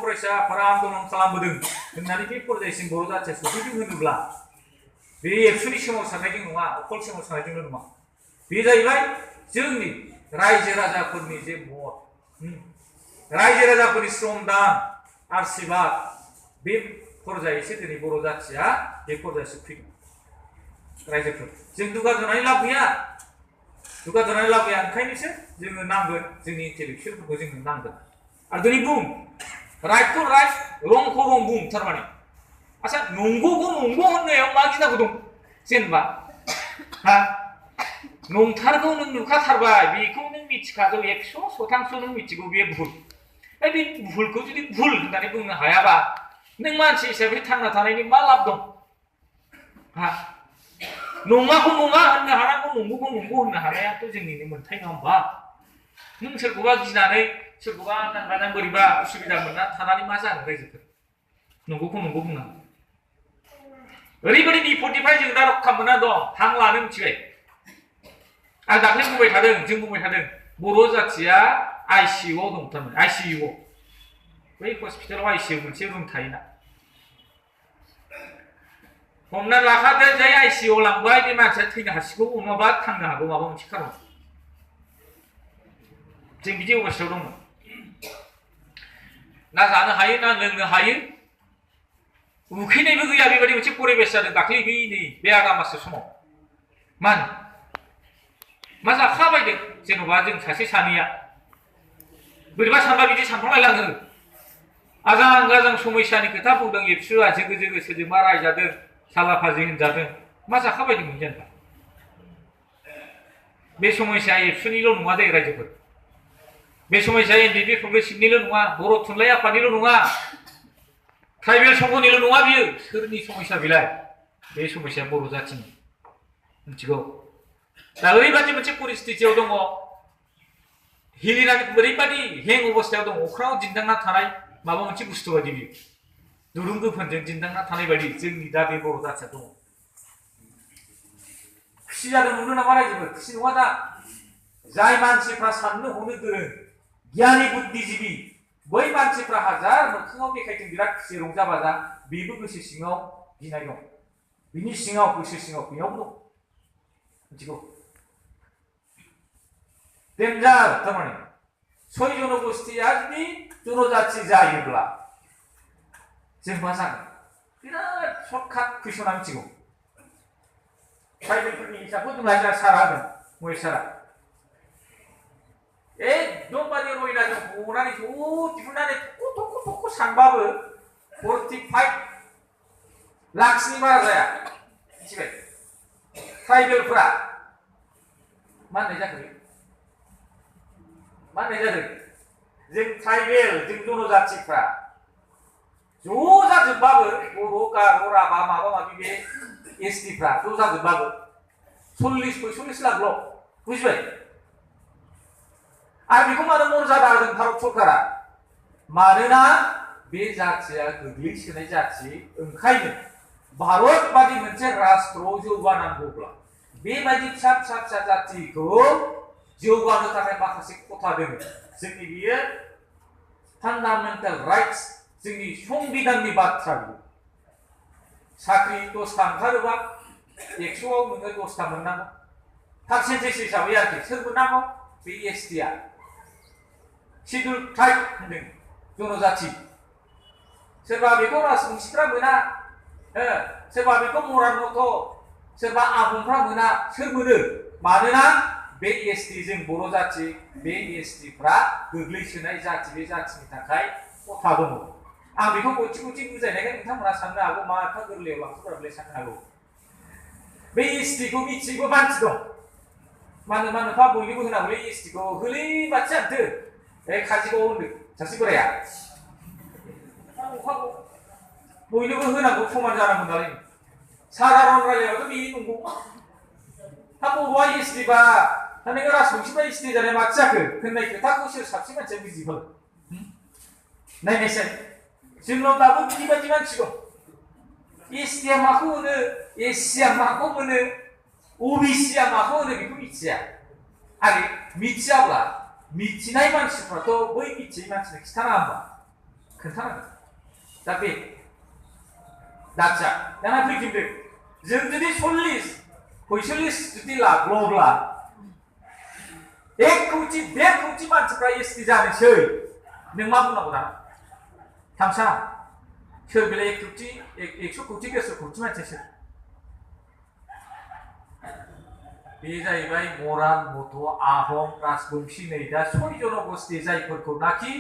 फरायसाफोरा आन्दलन खालामबोदों होननानै बे फरायसासिम बर' जाथिया सफैदों होनोब्ला बे एबसुनि सोमावसारनायजों नङा, अखल सोमावसारनायजोंल' नङा। बे जाहैबाय जोंनि रायजो राजाफोरनि जे मत, रायजो राजाफोरनि श्रमदान आशीर्बाद, बे फरायसायैसो दिनै बर' जाथिया बे फरायसासिम फैदों। रायजोफोर जों दुगा दुनानै लाब गैया, दुगा दुनानै लाब गैया। ओंखायनोसो जोङो नांगोन, जोंनि इन्टेलेक्सुयेलफोरखौ जोंनो नांगोन। आरो दिनै बुं राइटखौ राइट, रंखौ रं बुं। थारमाने आच्छा नंगौखौ नंगौ होननायाव मा गिनांगौ दं जेनेबा? हा नंथारगौ नों नुखाथारबाय, बेखौ नों मिथिखागौ, 100% नों मिथिगौ बे भुल। बे भुलखौ जुदि भुल होननानै बुंनो हायाबा नों मानसि हिसाबै थांना थानायनि मा लाब दं? हा नङाखौ नङा होननो हानांगौ, नंगौखौ नंगौ होननो हानायाथ' जोंनिनो मोन्थाय, नङा होमबा? नों सोरखौबा गिनानै सोरखौबा नांगानानै बोरैबा उसुबिदा मोनना थानानै मा जागोन रायजोफोर? नंगौखौ नंगौ बुंनांगौ। ओरैबायदि बिपदनिफ्राय जों दा रक्षा मोनना दं, हां लानो मिथिबाय। आं दाख्लै बुंबाय थादों, जों बुंबाय थादों, बर' जाथिया ICUआव दं। थारमाने ICUआव, बै हस्पिटालाव ICU मोनसे रुम थायोना, हमना लाखादो जाय ICUआव लांबाय बे मानसिया थैनो हासिगौ, नङाबा थांनो हागौ माबा मोनसे खारन। जों बिदि अबस्थायाव दंमोन। ना जानो हायो ना लोंनो हायो, उखैनायबो गैया, बेबायदि मोनसे परिबेस जादों दाख्लै बे आगा मासो समाव। मा जाखाबायदों जेन'बा जों सासे सानैया बोरैबा सानबा बिदि सानफ्लांलायलाङो। आजां गाजां समयसानि खोथा बुंदों, एबसुआ जोगो जोगो सोरजोंबा रायजादों, सालाफाजि होनजादों, मा जाखाबायदोंमोन जेनेबा? बे समयसाया एबसुनिल' नङा दे रायजोफोर, बे समयसाया NDP प्रग्रेसिभनिल' नङा, बर' थुनलाइ आफादनिल' नङा, ट्राइबेल संघनिल' नङा, बियो सोरनि समयसा बेलाय? बे समयसाया बर' जाथिनि, मिथिगौ। दा ओरैबायदि मोनसे परिस्थितियाव दङ, हिलिनानै ओरैबायदि हें अबस्थायाव दङ, अख्राङाव दिन्दांना थानाय माबा मोनसे बुस्थु बायदि बियो, दुरुं गोफोनजों दिन्दांना थानाय बायदि जोंनि दा बे बर' जाथिया दङ। खुसि जादों नुदों नामा रायजोफोर? खुसि नङा दा? जाय मानसिफ्रा साननो हनो गोरों, गियानि बुद्धिजिबि, बै मानसिफ्रा हाजार मोखाङाव देखायथों बिराद खुसि रंजा बाजा, बेबो गोसो सिङाव गिनाय दं, बिनि सिङाव गोसो सिङाव बेयावबो दं, मिथिगौ। डेन्जार। थारमाने 6 जनगोष्ठीया जुदि जनजाथि जायोब्ला जों मा जागोन? बिराद सर्टकाट कुइसना, मिथिगौ। ट्राइबेलफोरनि हिसाबखौ जों रायज्लाय सारा होगोन, महेश सारा एकदमबारे रयनाजों हनानै ज' दिहुननानै थख' थख' थख' सानबाबो 45 लाखनि बारा जाया, मिथिबाय? ट्राइबेलफोरा मा होननाय जाखो? मा होननाय जादों? जों ट्राइबेल, जों जनजाथिफ्रा ज' जाजोबबाबो, बर', गार', राभा, माबा माबि बे STफ्रा ज' जाजोबबाबो 40-45 लाखल', बुजिबाय? आरो बेखौ मानो मर्यादा होदों भारत सरकारा? मानोना बे जाथिया गोग्लैसोनाय जाथि, ओंखायनो भारत बादि मोनसे राष्ट्रआव जौगानांगौब्ला बेबायदि फिसा फिसा फिसा जाथिखौ जौगानो थाखाय माखासे खथा दङ। जोंनि बियो फान्डामेन्टेल राइट्स, जोंनि संबिधाननि बाथ्रा बियो। साख्रि 10टा ओंखारोबा 100आव नोङो 10टा मोननांगौ, पार्सेन्टेज हिसाबै आरोखि। सोर मोननांगौ? बे STआ, शिड्युल ट्राइब होनदों, जनजाथि। सोरबा बेखौ राजबंसिफ्रा मोना, सोरबा बेखौ मरान मथ', सोरबा आहमफ्रा मोना। सोर मोनो? मानोना बे ST, जों बर' जाथि, बे STफ्रा गोग्लैसोनाय जाथि, बे जाथिनि थाखाय खथा दङ। आं बेखौ गथि गथि बुजायनायखाय नोंथांमोना साननो हागौ मा एफा गोरलैयाव लांखोफोराबो साननो हागौ। बे STखौ मिथियैबो मानसि दं। मानो फा बयनोबो होनांगौलै STखौ, होलै माथो जानोथो, काजिगाव होनदों सासे बोराया, अखाखौ बयनोबो होनांगौ, समान जानांगौ नालाय। साधारन रायलायबाथ' बेनो नंगौ। हा बर'आ ST बा नोङो राजबंसिफ्रा ST जानाय माथो जाखो होननाय खोथाखौ सोर साबसिन मानसिया बुजिगोन? नायनायसाय, जोंनाव दाबो बिबायदि मानसि दं। STआ माखौ होनो, SCआ माखौ होनो, OBCआ माखौ होनो बेखौ मिथिया। आरो मिथियाब्ला मिथिनाय मानसिफ्राथ' बै मिथियै मानसिनो खिथानाङा होमबा? खोन्थानांगोन दा बे दाचा दाना फैफिनदो जों जुदि 40-45 जुदि लाखल'ब्ला 1 कौटि 1.5 कौटि मानसिफ्रा एसटि जानोसै नों मा बुंनांगौ दाना थांसा सोर बेलाय 1 कौटि 100 कौटि 150 कौटि मानसिया सोर बे जाहैबाय मरान मथ' आहम राजबंशी नै दा 6 जनगोष्ठी जायफोरखौ नाखि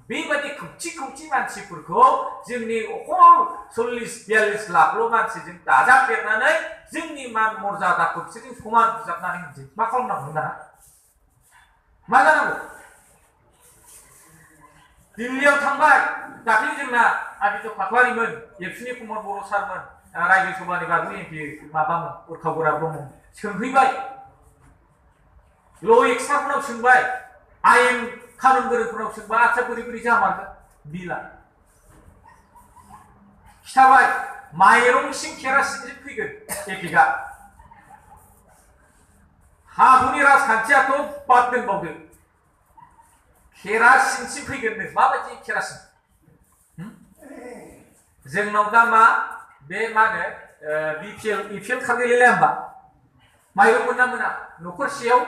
बेबायदि कौटि कौटि मानसिफोरखौ जोंनि अखल 40-42 लाखल' मानसिजों दाजाबदेरनानै जोंनि मान मर्यादाखौ बिसोरजों समान बुजाबनानै होनोसै मा खालामनांगौ दाना मा जानांगौ दिल्लीयाव थांबाय दाख्लै जोंना आदित्य खाख्लारिमोन एबसुनि प्रमद बर' सारमोन रायजो सभानि बागै एमपि माबामोन उरखाव गोरा ब्रह्म सोंहैबाय ल' एक्सपार्टफोरनाव सोंबाय आयेन कानुन गोरोंफोरनाव सोंबाय आच्छा बोरै बोरै जामारगोन बिला खिथाबाय माइरंसिम केरासिनजों फैगोन एपिकआ हाहुनि राजखान्थियाथ' बाद दोनबावदो केरासिनसिम फैगोन नो माबायदि केरासिन जोंनाव दा मा बे मा होनो बिपिएल कार्ड गैलायलाया होमबा माइरं मोना मोना न'खरसेयाव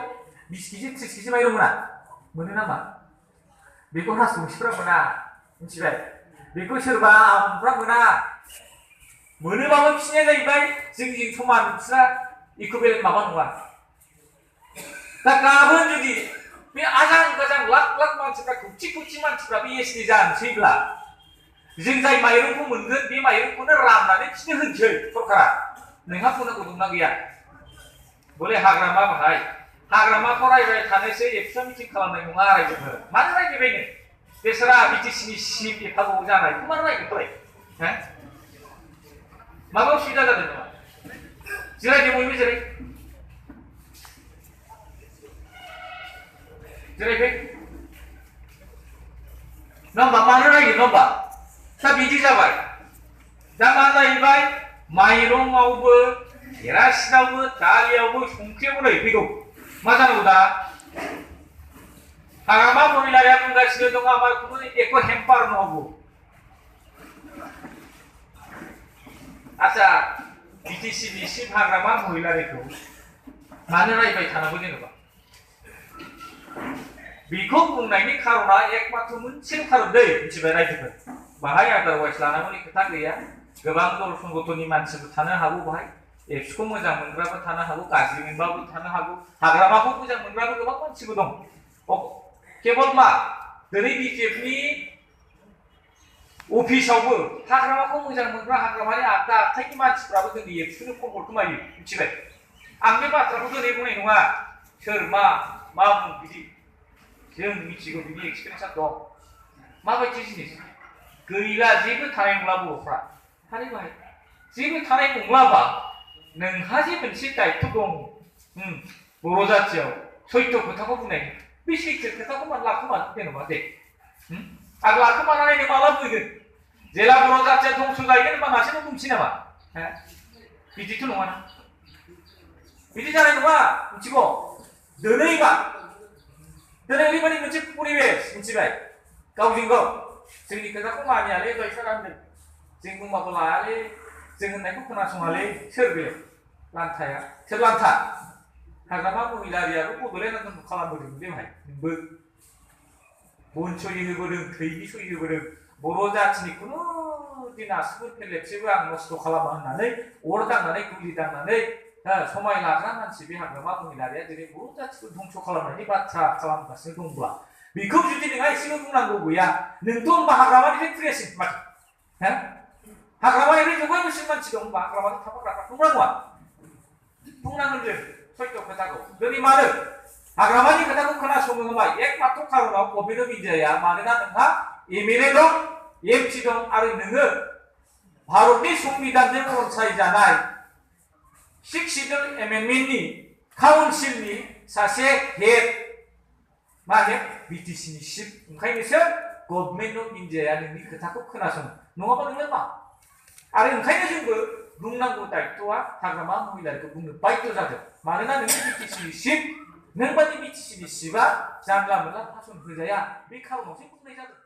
20 केजि 30 केजि माइरं मोनो नामा बेखौ राजबंशीफ्रा मोना मिथिबाय बेखौ सोरबा आहमफ्रा मोनोबाबो बिसिनिया जाहैबाय जोंजों समान बिस्रा इकुइभेलेन्ट माबा नङा दा गाबोन जुदि बे आजां गाजां लाख लाख मानसिफ्रा कौटि कौटि मानसिफ्रा बे एसटि जानोसैब्ला जों जाय माइरंखौ मोनगोन बे माइरंखौनो राननानै बिसोरनो होनोसै सरकारा नोंहा बुंनांगौ दंना गैया बोले हाग्रामा बाहाय हाग्रामाखौ रायबाय थानोसै एबसुआ मिटिं खालामनाय नङा रायजोफोर मानो रायबायनो बेसोरा बिटिसिनि चिफ एफागौ जानायखौ मानो रायगोनलाय माबा उसुबिदा जादों नामा जिरायदो बयबो जिरायफै नङा होमबा मानो रायगोन नङा होमबा दा बिदि जाबाय दा मा जाहैबाय माइरंआवबो केरासिनावबो दालियावबो संख्रियावबो नै फैगौ मा जानांगौ दा हाग्रामा महिलाया बुंगासिनो दङ आमारखौबो एक हेम्पार नङागौ आच्छा बिटिसिनि चिफ हाग्रामा महिलारिखौ मानो रायबाय थानांगौ जेनेबा बेखौ बुंनायनि खारना एकमात्र मोनसेल' खारन दै मिथिबाय रायजोफोर बाहाय आदारवाइस लानांगौनि खोथा गैया गोबां दल संगठननि मानसिबो थानो हागौ बाहाय एबसुखौ मोजां मोनग्राबो थानो हागौ गाज्रि मोनबाबो थानो हागौ हाग्रामाखौ मोजां मोनग्राबो गोबां मानसिबो दं केवल मा दिनै बिजेपिनि अफिसावबो हाग्रामाखौ मोजां मोनग्रा हाग्रामानि आगदा आखाइनि मानसिफ्राबो जोंनि एबसुनि खबर खोमायो मिथिबाय आं बे बाथ्राखौ दिनै बुंनाय नङा सोर मा बुं बिदि जों मिथिगौ बिनि एक्सपिरियेन्सआ दं माबायदि जिनिस गैला जेबो थानाय नंला बर'फ्रा थारै बाहाय जेबो थानाय नंलाबा नोंहा जे मोनसे दायित्व दं बर' जाथियाव सैथो खोथाखौ बुंनाय बे सैथो खोथाखौ मानो लाखोमानो जेनेबा दे आरो लाखोमानानै नों माला बुंगोन जेला बर' जाथिया धंस जाहैगोन होनबा मासेबो बुंसै नामा बिदिथ' नङाना बिदि जानाय नङा मिथिगौ दिनै ओरैबायदि मोनसे परिबेस मिथिबाय गावजों गाव जोंनि खोथाखौ मानियालै दहायसो रानदों जों बुंबाबो लायालै जों होननायखौ खोनासङालै सोर बे लान्थाया सोर लान्था हाग्रामा महिलारियाबो बड'लेण्ड आन्दलन खालामबोदों बेवहाय नोंबो बन सहि होबोदों थैनि सहि होबोदों बर' जाथिनि खुनु दिन आसुगुर पेलेटसेबो आं नस्थ' खालामा होननानै अर दांनानै गुलि दांनानै समाय लाग्रा मानसि बे हाग्रामा महिलारिया दिनै बर' जाथिखौ धंस खालामनायनि बाथ्रा खालामगासिनो दंब्ला बेखौ जुदि नोंहा एसेबो बुंनांगौ गैया नोंथ' होनबा हाग्रामानिफ्राय फैयासै माथो हाग्रामानिफ्राय जौगायबोसिन मानसि दं होनबा हाग्रामानि थाफाग्राफ्रा नंगौना नङा बुंनांगोन जों सैथो खोथाखौ दिनै मानो हाग्रामानि खोथाखौ खोनासङो होनबा एकमात्र खारनाव गभर्नमेन्ट अफ इन्डियाया मानोना नोंहा एमएलए दं एमपि दं आरो नोङो भारतनि संबिधानजों रनसायजानाय 6 शिड्यूल एमेन्डमेन्टनि काउन्सिलनि सासे हेड मा हेड बिटिसिनि चिफ ओंखायनोसो गभर्नमेन्ट अफ इन्डियाया नोंनि खोथाखौ खोनासङो नङाबा नोंलाय मा आरो ओंखायनो जोंबो बुंनांगौ दायित्वआ हाग्रामा महिलारिखौ बुंनो बाध्य जादों मानोना नोंनि बिटिसिनि चिफ नों बायदि बिटिसिनि चिफआ जानला मोनला भाषण होजाया बे खारनावसो बुंनाय जादों